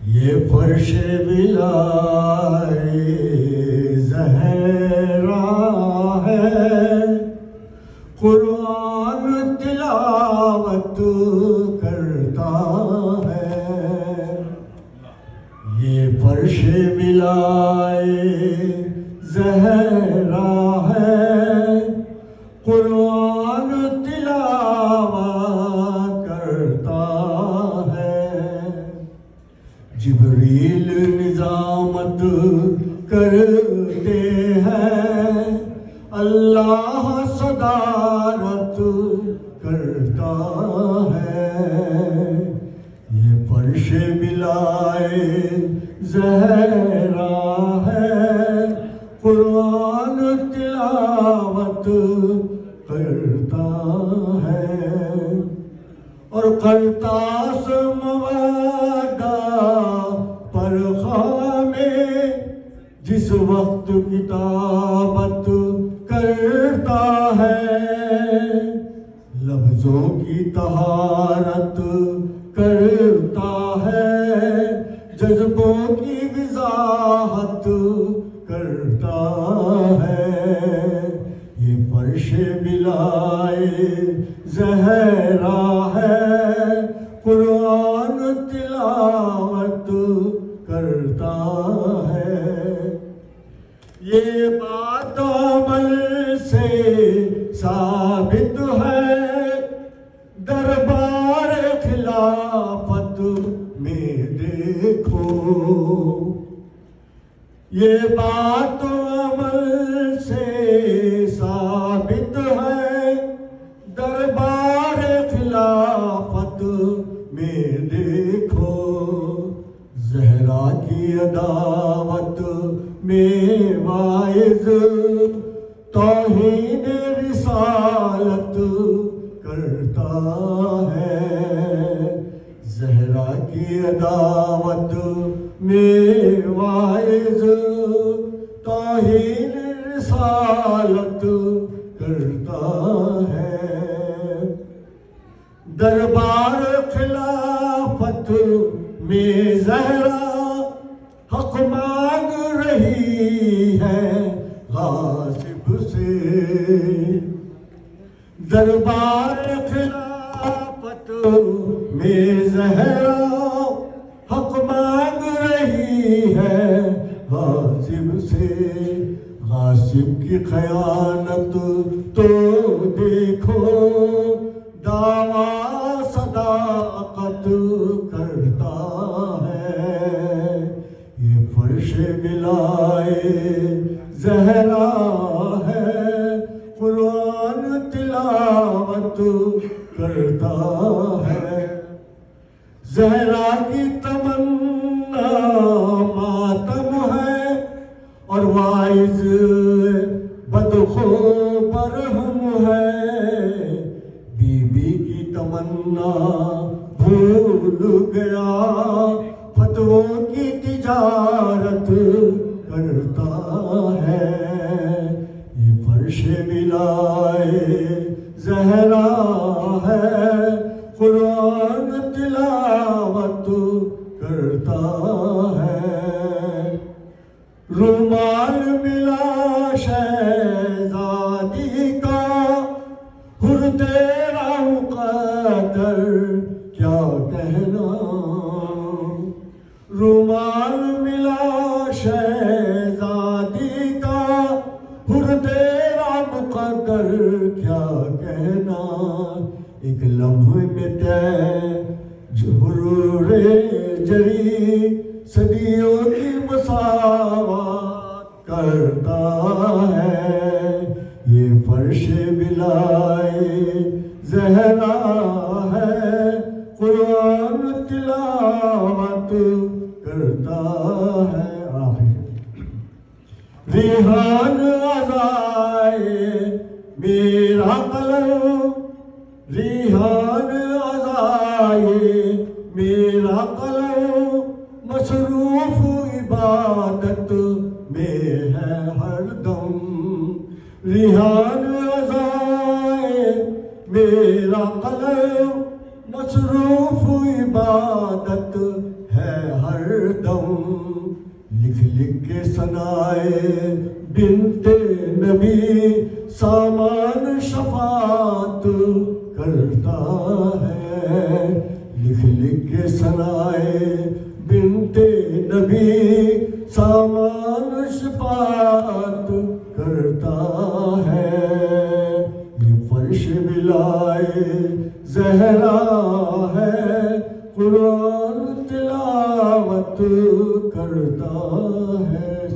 یہ فرش بلائے زہرا ہے، قرآن تلاوت کرتا ہے۔ یہ فرش بلائے زہرا ہے، قرآن تلاوت کرتا ہے۔ جبریل نظامت کرتے ہیں، اللہ صدارت کرتا ہے۔ یہ فرش بلائے زہرا ہے، قرآن تلاوت کرتا ہے۔ اور کرتا سموادہ پر خامے، جس وقت کتابت کرتا ہے۔ لفظوں کی طہارت کرتا ہے، جذبوں کی وضاحت کرتا ہے۔ یہ فرش بلائے زہرا ہے، قرآن تلاوت کرتا ہے۔ یہ بات عمل سے ثابت ہے، دربار خلافت میں دیکھو۔ یہ بات عمل سے ثابت ہے، دربار خلافت میں دیکھو۔ زہرا کی عداوت میں واعظ توہین رسالت کرتا ہے۔ زہرا کی عداوت میں واعظ توہین رسالت کرتا ہے۔ دربار خلافت میں زہرا حق مانگ رہی ہے غاصب سے۔ دربار خلافت میں زہرا حق مانگ رہی ہے غاصب سے۔ غاصب کی خیانت تو دیکھو، دعویٰ صداقت کرتا ہے۔ یہ فرش بلائے زہرا ہے، قرآن تلاوت کرتا ہے۔ زہرا کی تمنا ماتم ہے، اور واعظ بدخو برہم ہے۔ بی بی کی تمنا بھول گیا، فتووں کی تجارت کرتا ہے۔ یہ فرش بلائے زہرا ہے، قرآن تلاوت کرتا ہے۔ رومال ملا شہزادی کا، حر تیرا مقدر کیا کہنا۔ رومال ملا شہزادی کا، حر تیرا مقدر کیا کہنا۔ ایک لمحے مٹے جھرور جری، صدیوں کی مساوات کرتا ہے۔ یہ فرش بلائے زہرا ہے، قرآن تلاوت کرتا ہے۔ ریحان عزائے میرا قلم، ریحان عزائے میرا قلم، مصروف عبادت میں ہے ہر دم۔ ریحان عزائے میرا قلم، مصروف عبادت ہے ہر دم لکھ لکھ کے ثنائے بنت نبی سامان شفاعت کرتا ہے لکھ لکھ کے ثنائے بنت نبی سامان شفاعت کرتا ہے یہ فرش بلائے زہرا ہے قرآن تلاوت کرتا ہے.